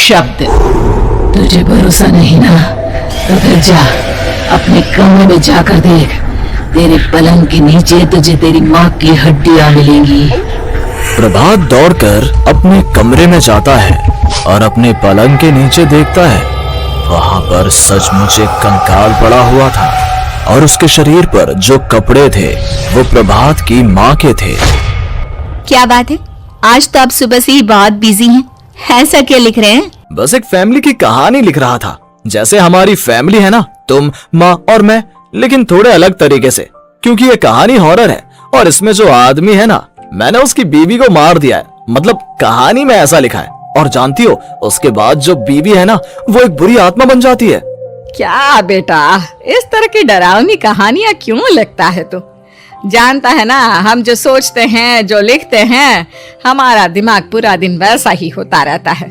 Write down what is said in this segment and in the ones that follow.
शब्द। तुझे भरोसा नहीं ना, तो फिर जा अपने कमरे में जाकर देख। तेरे पलंग के नीचे तुझे तेरी माँ की हड्डियां मिलेंगी। प्रभात दौड़कर अपने कमरे में जाता है और अपने पलंग के नीचे देखता है। वहां पर सचमुच एक कंकाल पड़ा हुआ था और उसके शरीर पर जो कपड़े थे वो प्रभात की माँ के थे। क्या बात है, आज तो आप सुबह से ही बहुत बिजी हैं। ऐसा क्या लिख रहे हैं? बस एक फैमिली की कहानी लिख रहा था। जैसे हमारी फैमिली है ना, तुम, माँ और मैं, लेकिन थोड़े अलग तरीके से, क्योंकि ये कहानी हॉरर है और इसमें जो आदमी है ना, मैंने उसकी बीवी को मार दिया है। मतलब कहानी में ऐसा लिखा है। और जानती हो, उसके बाद जो बीवी है ना, वो एक बुरी आत्मा बन जाती है। क्या बेटा, इस तरह की डरावनी कहानियां क्यों लिखता है तू? जानता है ना, हम जो सोचते हैं, जो लिखते हैं, हमारा दिमाग पूरा दिन वैसा ही होता रहता है।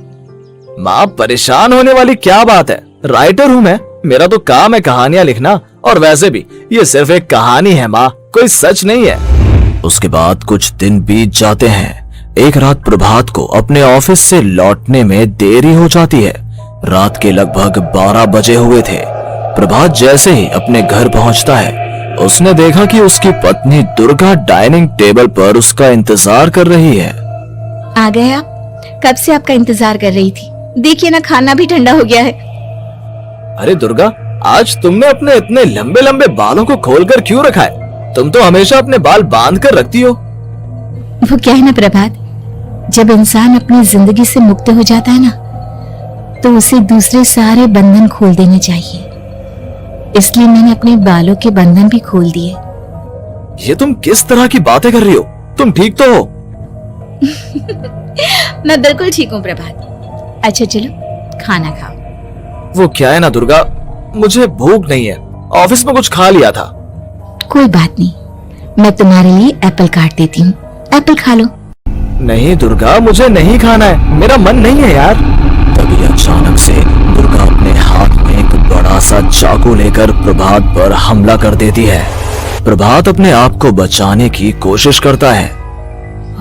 माँ, परेशान होने वाली क्या बात है? राइटर हूँ मैं, मेरा तो काम है कहानियां लिखना। और वैसे भी ये सिर्फ एक कहानी है माँ, कोई सच नहीं है। उसके बाद कुछ दिन बीत जाते हैं। एक रात प्रभात को अपने ऑफिस से लौटने में देरी हो जाती है। रात के लगभग 12 बजे हुए थे। प्रभात जैसे ही अपने घर पहुंचता है, उसने देखा कि उसकी पत्नी दुर्गा डाइनिंग टेबल पर उसका इंतजार कर रही है। आ गए आप? कब से आपका इंतजार कर रही थी। देखिए ना, खाना भी ठंडा हो गया है। अरे दुर्गा, आज तुमने अपने इतने लंबे लंबे बालों को खोलकर क्यों रखा है? तुम तो हमेशा अपने बाल बांध कर रखती हो। वो क्या है ना प्रभात, जब इंसान अपनी जिंदगी से मुक्त हो जाता है ना, तो उसे दूसरे सारे बंधन खोल देने चाहिए। इसलिए मैंने अपने बालों के बंधन भी खोल दिए। ये तुम किस तरह की बातें कर रही हो? तुम ठीक तो हो? मैं बिल्कुल ठीक हूँ प्रभात। अच्छा चलो खाना खाओ। वो क्या है ना दुर्गा, मुझे भूख नहीं है। ऑफिस में कुछ खा लिया था। कोई बात नहीं, मैं तुम्हारे लिए एप्पल काट देती हूँ, एप्पल खा लो। नहीं दुर्गा, मुझे नहीं खाना है, मेरा मन नहीं है यार। तभी अचानक से दुर्गा अपने हाथ में एक बड़ा सा चाकू लेकर प्रभात पर हमला कर देती है। प्रभात अपने आप को बचाने की कोशिश करता है।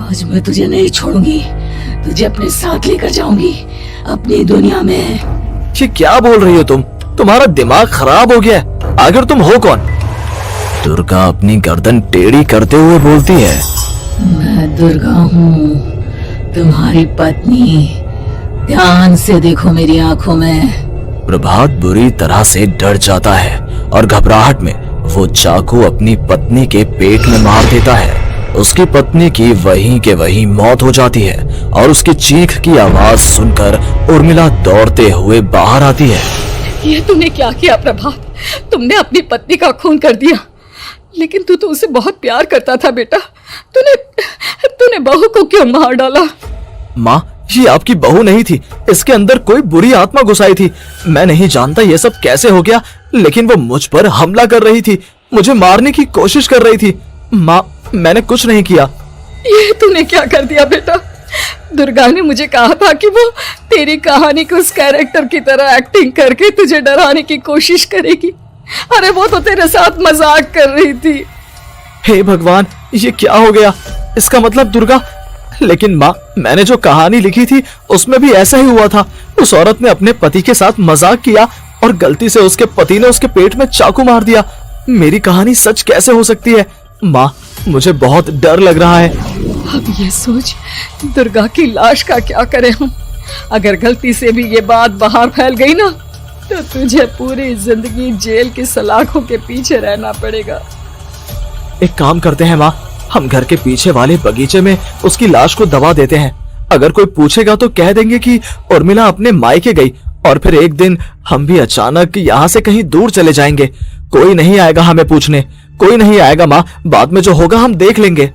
आज मैं तुझे नहीं छोड़ूंगी, तुझे अपने साथ लेकर जाऊंगी अपनी दुनिया में। ये क्या बोल रही हो तुम? तुम्हारा दिमाग खराब हो गया है। आखिर तुम हो कौन? दुर्गा अपनी गर्दन टेढ़ी करते हुए बोलती है। मैं दुर्गा हूँ, तुम्हारी पत्नी। ध्यान से देखो मेरी आंखों में। प्रभात बुरी तरह से डर जाता है और घबराहट में वो चाकू अपनी पत्नी के पेट में मार देता है। उसकी पत्नी की वहीं के वहीं मौत हो जाती है और उसकी चीख की आवाज सुनकर उर्मिला दौड़ते हुए बाहर आती है। ये तूने क्या किया प्रभात? तुमने अपनी पत्नी का खून कर दिया, लेकिन तू तो उसे बहुत प्यार करता था बेटा। तूने बहू को क्यों मार डाला? माँ, ये आपकी बहू नहीं थी, इसके अंदर कोई बुरी आत्मा घुसाई थी। मैं नहीं जानता ये सब कैसे हो गया, लेकिन वो मुझ पर हमला कर रही थी, मुझे मारने की कोशिश कर रही थी। माँ, मैंने कुछ नहीं किया। ये तूने क्या कर दिया बेटा? दुर्गा ने मुझे कहा था कि वो तेरी कहानी के उस कैरेक्टर की तरह एक्टिंग करके तुझे डराने की कोशिश करेगी। अरे वो तो तेरे साथ मजाक कर रही थी। हे भगवान, ये क्या हो गया? इसका मतलब दुर्गा। लेकिन माँ, मैंने जो कहानी लिखी थी उसमें भी ऐसा ही हुआ था। उस औरत ने अपने पति के साथ मजाक किया और गलती से उसके पति ने उसके पेट में चाकू मार दिया। मेरी कहानी सच कैसे हो सकती है? माँ, मुझे बहुत डर लग रहा है। अब ये सोच, दुर्गा की लाश का क्या करें हम? अगर गलती से भी ये बात बाहर फैल गई ना, तो तुझे पूरी जिंदगी जेल की सलाखों के पीछे रहना पड़ेगा। एक काम करते हैं माँ, हम घर के पीछे वाले बगीचे में उसकी लाश को दबा देते हैं। अगर कोई पूछेगा तो कह देंगे कि उर्मिला अपने मायके गई और फिर एक दिन हम भी अचानक यहाँ से कहीं दूर चले जाएंगे। कोई नहीं आएगा हमें पूछने, कोई नहीं आएगा माँ, बाद में जो होगा हम देख लेंगे।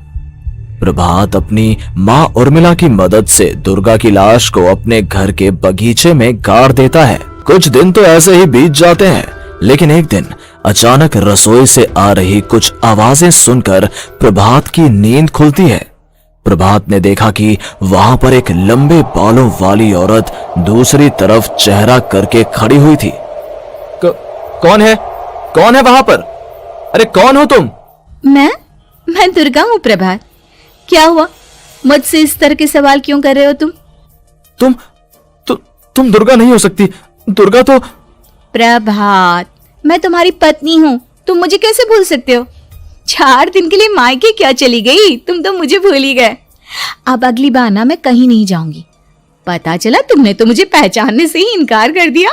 प्रभात अपनी माँ उर्मिला की मदद से दुर्गा की लाश को अपने घर के बगीचे में गाड़ देता है। कुछ दिन तो ऐसे ही बीत जाते हैं, लेकिन एक दिन अचानक रसोई से आ रही कुछ आवाजें सुनकर प्रभात की नींद खुलती है। प्रभात ने देखा कि वहां पर एक लंबे बालों वाली औरत दूसरी तरफ चेहरा करके खड़ी हुई थी। कौन है? कौन है वहां पर? अरे कौन हो तुम? मैं दुर्गा हूँ प्रभात। क्या हुआ? मुझसे इस तरह के सवाल क्यों कर रहे हो तुम? तुम दुर्गा नहीं हो सकती। दुर्गा तो प्रभात, मैं तुम्हारी पत्नी हूँ, तुम मुझे कैसे भूल सकते हो? 4 दिन के लिए मायके क्या चली गई, तुम तो मुझे भूल ही गए। अब अगली बार ना मैं कहीं नहीं जाऊंगी। पता चला तुमने तो मुझे पहचानने से ही इनकार कर दिया।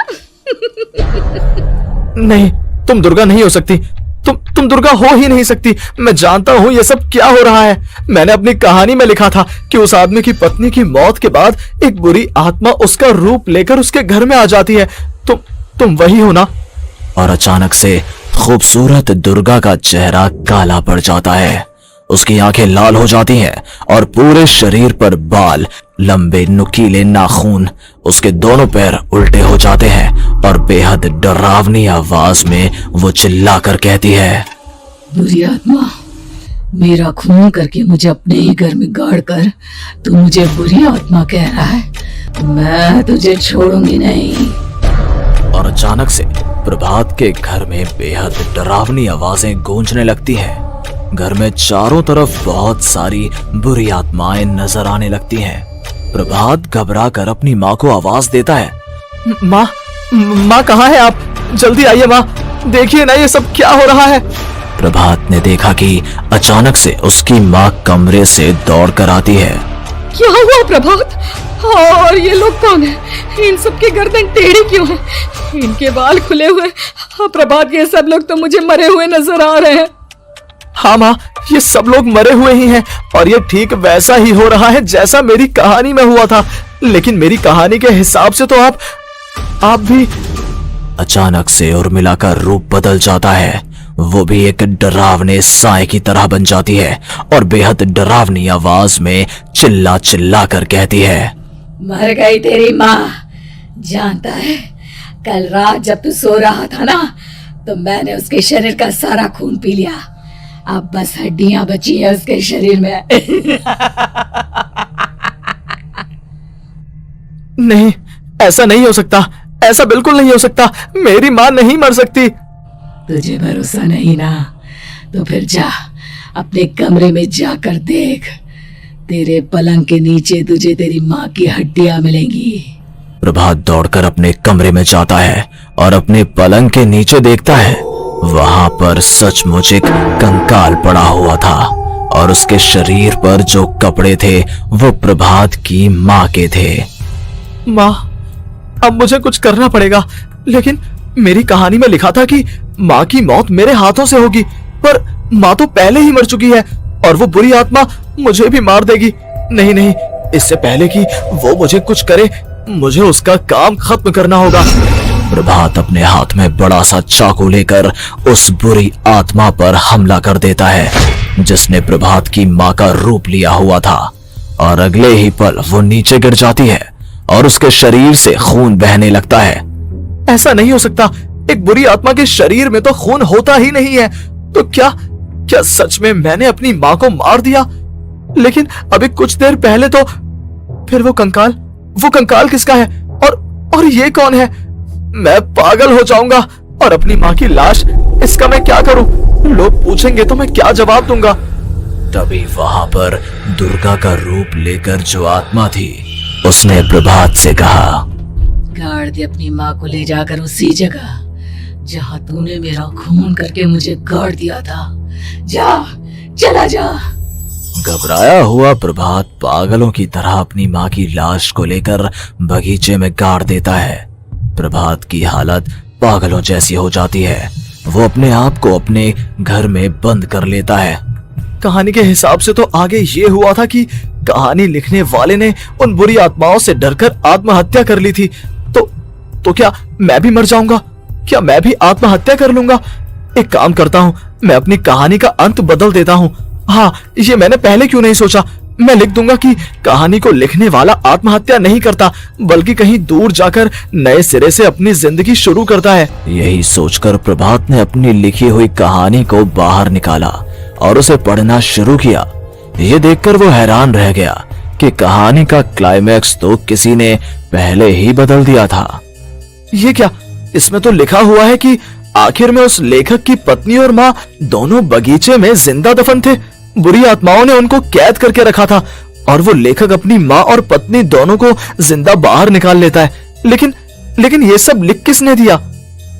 नहीं, तुम दुर्गा नहीं हो सकती। तुम दुर्गा हो ही नहीं सकती। मैं जानता हूँ ये सब क्या हो रहा है। मैंने अपनी कहानी में लिखा था कि उस आदमी की पत्नी की मौत के बाद एक बुरी आत्मा उसका रूप लेकर उसके घर में आ जाती है। तुम वही हो ना? और अचानक से खूबसूरत दुर्गा का चेहरा काला पड़ जाता है। उसकी आंखें लाल हो जाती हैं और पूरे शरीर पर बाल, लंबे नुकीले नाखून, उसके दोनों पैर उल्टे हो जाते हैं और बेहद डरावनी आवाज में वो चिल्लाकर कहती है, बुरी आत्मा, मेरा खून करके मुझे अपने ही घर में गाड़ कर तू मुझे बुरी आत्मा कह रहा है? मैं तुझे छोड़ूंगी नहीं। और अचानक से प्रभात के घर में बेहद डरावनी आवाजें गूंजने लगती हैं। घर में चारों तरफ बहुत सारी बुरी आत्माएं नजर आने लगती हैं। प्रभात घबरा कर अपनी माँ को आवाज देता है, माँ कहाँ है आप? जल्दी आइए माँ, देखिए ना ये सब क्या हो रहा है। प्रभात ने देखा कि अचानक से उसकी माँ कमरे से दौड़ कर आती है। क्या हुआ प्रभात? और ये लोग कौन है? इन सब की गर्दन टेढ़ी क्यों है? इनके बाल खुले हुए। प्रभात, ये सब लोग तो मुझे मरे हुए नजर आ रहे हैं। हाँ माँ, ये सब लोग मरे हुए ही हैं और ये ठीक वैसा ही हो रहा है जैसा मेरी कहानी में हुआ था। लेकिन मेरी कहानी के हिसाब से तो आप भी। अचानक से उर्मिला का रूप बदल जाता है। वो भी एक डरावने साए की तरह बन जाती है और बेहद डरावनी आवाज में चिल्ला चिल्ला कर कहती है, मर गई तेरी माँ। जानता है, कल रात जब तू सो रहा था ना, तो मैंने उसके शरीर का सारा खून पी लिया। अब बस हड्डियां बची है उसके शरीर में। नहीं, ऐसा नहीं हो सकता। ऐसा बिल्कुल नहीं हो सकता। मेरी माँ नहीं मर सकती। तुझे भरोसा नहीं ना? तो फिर जा, अपने कमरे में जाकर देख। तेरे पलंग के नीचे तुझे तेरी माँ की हड्डियां मिलेंगी। प्रभात दौड़कर अपने कमरे में जाता है और अपने पलंग के नीचे देखता है। वहां पर सचमुच एक कंकाल पड़ा हुआ था और उसके शरीर पर जो कपड़े थे वो प्रभात की माँ के थे। माँ, अब मुझे कुछ करना पड़ेगा। लेकिन मेरी कहानी में लिखा था कि माँ की मौत मेरे हाथों से होगी, पर माँ तो पहले ही मर चुकी है और वो बुरी आत्मा मुझे भी मार देगी। नहीं नहीं, इससे पहले कि वो मुझे कुछ करे, मुझे उसका काम खत्म करना होगा। प्रभात अपने हाथ में बड़ा सा चाकू लेकर उस बुरी आत्मा पर हमला कर देता है जिसने प्रभात की माँ का रूप लिया हुआ था, और अगले ही पल वो नीचे गिर जाती है और उसके शरीर से खून बहने लगता है। ऐसा नहीं हो सकता। एक बुरी आत्मा के शरीर में तो खून होता ही नहीं है। तो क्या सच में मैंने अपनी माँ को मार दिया? लेकिन अभी कुछ देर पहले तो फिर वो कंकाल किसका है? और ये कौन है? मैं पागल हो जाऊंगा। और अपनी माँ की लाश, इसका मैं क्या करूं? लोग पूछेंगे तो मैं क्या जवाब दूंगा? तभी वहां पर दुर्गा का रूप लेकर जो आत्मा थी उसने प्रभात से कहा, गाड़ दे अपनी माँ को ले जाकर उसी जगह जहाँ तूने मेरा खून करके मुझे गाड़ दिया था। जा, चला जा। घबराया हुआ प्रभात पागलों की तरह अपनी माँ की लाश को लेकर बगीचे में गाड़ देता है। प्रभात की हालत पागलों जैसी हो जाती है। वो अपने आप को अपने घर में बंद कर लेता है। कहानी के हिसाब से तो आगे ये हुआ था कि कहानी लिखने वाले ने उन बुरी आत्माओं से डरकर आत्महत्या कर ली थी। तो क्या मैं भी मर जाऊंगा? क्या मैं भी आत्महत्या कर लूंगा? एक काम करता हूँ, मैं अपनी कहानी का अंत बदल देता हूँ। हाँ, ये मैंने पहले क्यों नहीं सोचा। मैं लिख दूंगा कि कहानी को लिखने वाला आत्महत्या नहीं करता, बल्कि कहीं दूर जाकर नए सिरे से अपनी जिंदगी शुरू करता है। यही सोचकर प्रभात ने अपनी लिखी हुई कहानी को बाहर निकाला और उसे पढ़ना शुरू किया। ये देखकर वो हैरान रह गया कि कहानी का क्लाइमैक्स तो किसी ने पहले ही बदल दिया था। ये क्या? इसमें तो लिखा हुआ है कि आखिर में उस लेखक की पत्नी और माँ दोनों बगीचे में जिंदा दफन थे। बुरी आत्माओं ने उनको कैद करके रखा था और वो लेखक अपनी माँ और पत्नी दोनों को जिंदा बाहर निकाल लेता है। लेकिन लेकिन ये सब लिख किसने दिया?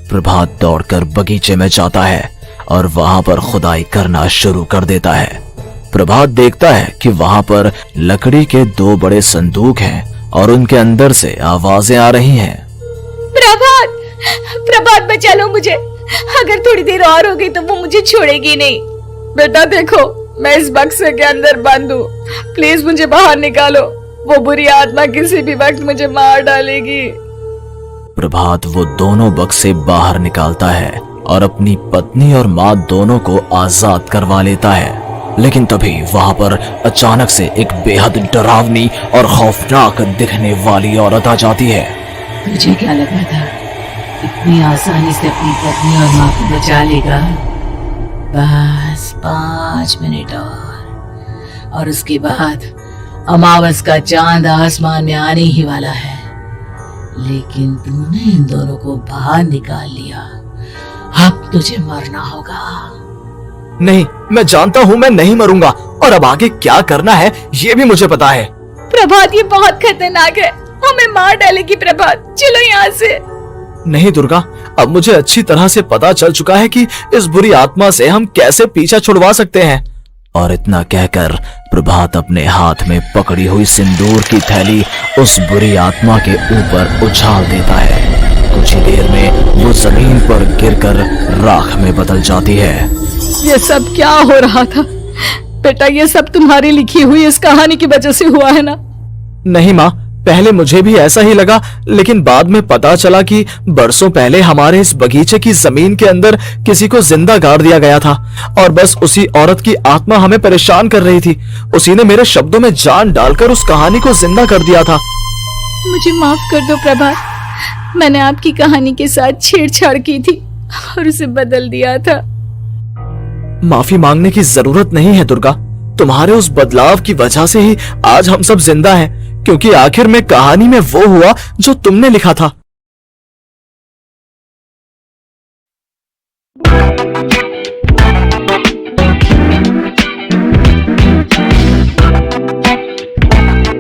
प्रभात दौड़कर बगीचे में जाता है और वहां पर खुदाई करना शुरू कर देता है। प्रभात देखता है कि वहां पर लकड़ी के 2 बड़े संदूक हैं और उनके अंदर से आवाजें आ रही हैं। प्रभात, प्रभात बचा लो मुझे, अगर थोड़ी देर और हो गई तो वो मुझे छोड़ेगी नहीं। बेटा देखो, मैं इस बक्से के अंदर बंद हूँ, प्लीज मुझे बाहर निकालो, वो बुरी आत्मा किसी भी वक्त मुझे मार डालेगी। प्रभात वो दोनों बक्से बाहर निकालता है और अपनी पत्नी और माँ दोनों को आजाद करवा लेता है। लेकिन तभी वहां पर अचानक से एक बेहद डरावनी और खौफनाक दिखने वाली औरत आ जाती है। तुझे क्या लगा था इतनी आसानी से अपनी पत्नी और माँ को बचा लेगा? बस 5 मिनट और उसके बाद अमावस का चांद आसमान में आने ही वाला है। लेकिन तूने इन दोनों को बाहर निकाल लिया, अब तुझे मरना होगा। नहीं, मैं जानता हूँ मैं नहीं मरूंगा, और अब आगे क्या करना है ये भी मुझे पता है। प्रभात, ये बहुत खतरनाक है, हमें मार डालेगी। प्रभात चलो यहाँ से। नहीं दुर्गा, अब मुझे अच्छी तरह से पता चल चुका है कि इस बुरी आत्मा से हम कैसे पीछा छुड़वा सकते हैं। और इतना कहकर प्रभात अपने हाथ में पकड़ी हुई सिंदूर की थैली उस बुरी आत्मा के ऊपर उछाल देता है। कुछ ही देर में वो जमीन पर गिरकर राख में बदल जाती है। ये सब क्या हो रहा था बेटा? ये सब तुम्हारी लिखी हुई इस कहानी की वजह से हुआ है ना? नहीं माँ, पहले मुझे भी ऐसा ही लगा, लेकिन बाद में पता चला कि बरसों पहले हमारे इस बगीचे की जमीन के अंदर किसी को जिंदा गाड़ दिया गया था और बस उसी औरत की आत्मा हमें परेशान कर रही थी। उसी ने मेरे शब्दों में जान डालकर उस कहानी को जिंदा कर दिया था। मुझे माफ कर दो प्रभात, मैंने आपकी कहानी के साथ छेड़छाड़ की थी और उसे बदल दिया था। माफी मांगने की जरूरत नहीं है दुर्गा, तुम्हारे उस बदलाव की वजह से ही आज हम सब जिंदा हैं, क्योंकि आखिर में कहानी में वो हुआ जो तुमने लिखा था।